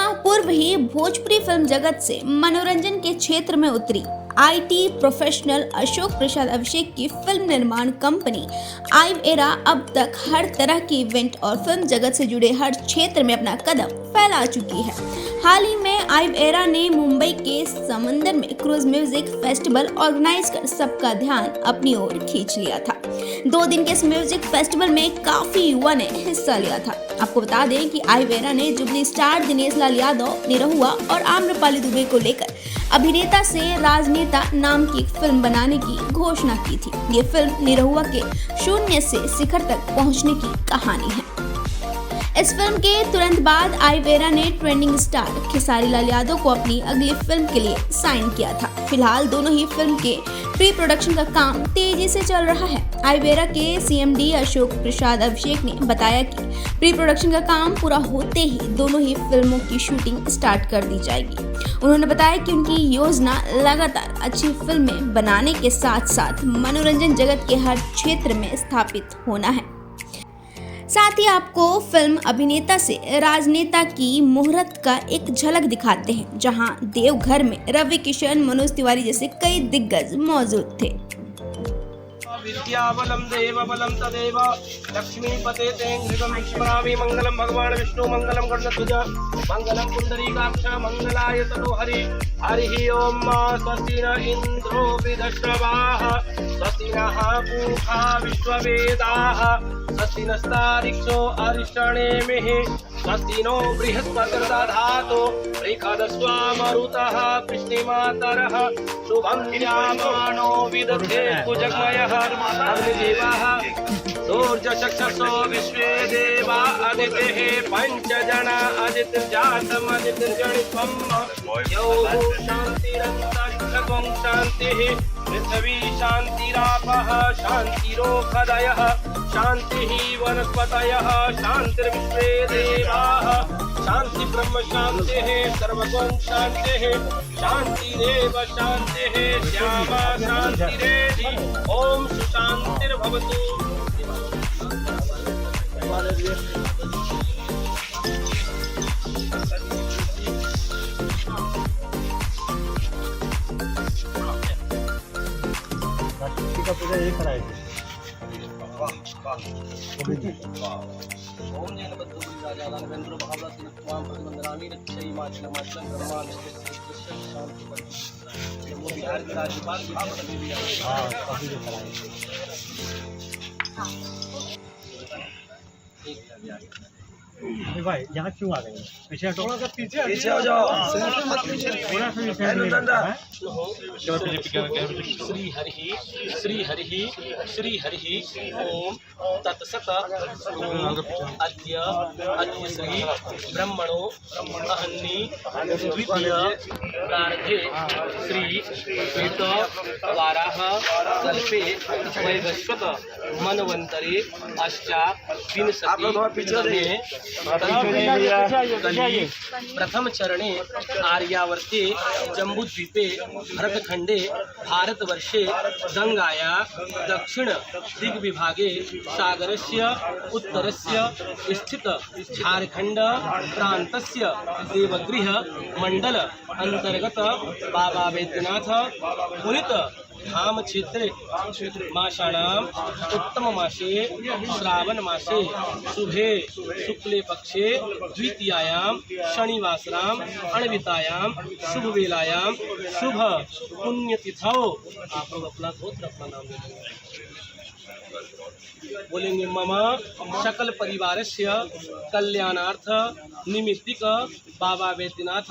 माह पूर्व ही भोजपुरी फिल्म जगत से मनोरंजन के क्षेत्र में उतरी आईटी प्रोफेशनल अशोक प्रसाद अभिषेक की फिल्म निर्माण कंपनी आइव एरा अब तक हर तरह के इवेंट और फिल्म जगत से जुड़े हर क्षेत्र में अपना कदम फैला चुकी है। हाल ही में आइव एरा ने मुंबई के समंदर में क्रूज म्यूजिक फेस्टिवल ऑर्गेनाइज कर सबका ध्यान अपनी ओर खींच लिया था। 2 दिन के इस म्यूजिक फेस्टिवल में काफी युवा ने हिस्सा लिया था। आपको बता दें कि आइव एरा ने जुबली स्टार दिनेश लाल यादव, निरहुआ और आम्रपाली दुबे को लेकर अभिनेता से राजनेता नाम की फिल्म बनाने की घोषणा की थी। ये फिल्म निरहुआ के शून्य से शिखर तक पहुंचने की कहानी है। इस फिल्म के तुरंत बाद आइव एरा ने ट्रेंडिंग स्टार खेसारी लाल यादव को अपनी अगली फिल्म के लिए साइन किया था। फिलहाल दोनों ही फिल्म के प्री प्रोडक्शन का काम तेजी से चल रहा है। आइव एरा के सीएमडी अशोक प्रसाद अभिषेक ने बताया कि प्री प्रोडक्शन का काम पूरा होते ही दोनों ही फिल्मों की शूटिंग स्टार्ट कर दी जाएगी। उन्होंने बताया कि उनकी योजना लगातार अच्छी फिल्में बनाने के साथ साथ मनोरंजन जगत के हर क्षेत्र में स्थापित होना है। साथ ही आपको फिल्म अभिनेता से राजनेता की मुहूर्त का एक झलक दिखाते हैं, जहां देवघर में रवि किशन, मनोज तिवारी जैसे कई दिग्गज मौजूद थे। विद्याबलं देवबलं तदेव लक्ष्मीपते ते घृतं स्मरामि। मंगलम भगवान विष्णु, मंगलम गणध्वज, मंगलम पुंडरीकाक्ष, मंगलाय ततो हरि। हरि ओम। स्वस्ति न इंद्रो विदश्रवाः, स्वस्ति नः पूषा विश्ववेदाः, स्वस्ति नस्तारिक्षो अरिष्टनेमिः, स्वस्ति नो बृहस्पतिर्दधातु बृहदस्वा मरुतः कृष्णिमातरः। शुभं यामानो विदधे कुजगमयः अग्निदेवः सूर्यचक्षुषो विश्वे देवा अदितेः पंचजना अदितिर्जातम् अदितिर्गणित्वम् यौः शान्तिरन्तरिक्षं शान्तिः पृथ्वी शान्तिरापः शान्तिरोषधयः शान्तिः वनस्पतयः शान्तिर्विश्वे देवाः शान्ति ब्रह्म शान्तिः सर्वगुण शान्तिः शान्तिरेव शान्तिः श्यामा शान्तिरेधि। ओम सुशान्तिर्भवतु। ओम जयनबद्धो राजालानवेन्द्रो महाव्रतिन त्वां प्रतिबंधनामि रक्षै माचलम ब्रह्मांडस्य शांति नमो बिहार के राज्यपाल भाई यहाँ क्यों आ गए? पीछे हटो, पीछे हो जाओ। श्री हरि श्री हरि श्री हरि ओम तत्सत। अद्य श्री ब्रह्मणो अहन्नी द्वितीय प्रारभे श्री श्वेत वाराह कल्पे वैवस्वत मनवंतरे अष्टाविंशति कली प्रथम चरणे आर्यावर्ते जम्बूद्वीपे भरतखंडे भारतवर्षे गंगाया दक्षिण दिग्विभागे सागरस्य उत्तरस्य स्थित झारखंड प्रांतस्य देवगृह मंडल अंतर्गत बाबा वैद्यनाथ पुनित धाम क्षेत्रे मासानां उत्तम मासे श्रावण मासे शुभे शुक्ले पक्षे द्वितीयायां शनिवासरां अण्वितायां शुभ वेलायां शुभ पुण्यतिथौ। आप लोग अपना गोत्र अपना नाम बोलेंगे। मम सकल परिवारस्य कल्याणार्थ निमित्तिक बाबा वैद्यनाथ